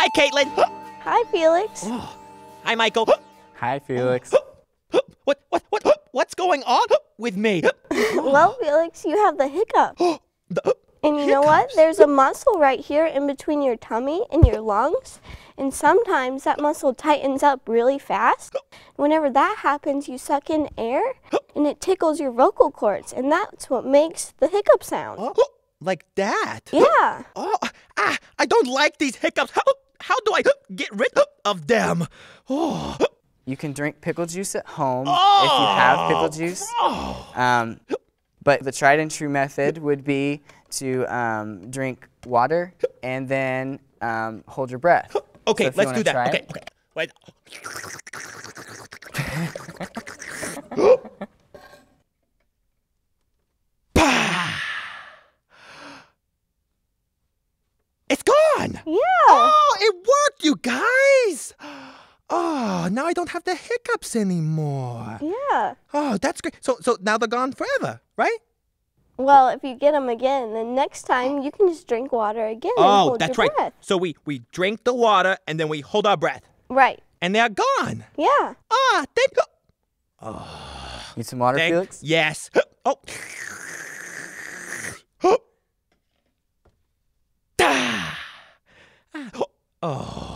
Hi, Caitlin. Hi, Felix. Oh. Hi, Michael. Hi, Felix. What's going on with me? Well, Felix, you have the hiccup. And you know what? Hiccups? There's a muscle right here in between your tummy and your lungs. And sometimes that muscle tightens up really fast. Whenever that happens, you suck in air and it tickles your vocal cords. And that's what makes the hiccup sound. Oh, like that? Yeah. Oh, I don't like these hiccups. How do I get rid of them? Oh. You can drink pickle juice at home if you have pickle juice. But the tried and true method would be to drink water and then hold your breath. Okay, So let's do that. Okay. Wait. It's gone! Yeah. Oh, it worked, you guys! Oh, now I don't have the hiccups anymore. Yeah. Oh, that's great. So now they're gone forever, right? Well, if you get them again, then next time you can just drink water again and Oh, hold that's your right. breath. So we drink the water and then we hold our breath. Right. And they're gone. Yeah. Ah, thank you. Need some water, Felix? Yes. Oh. Oh.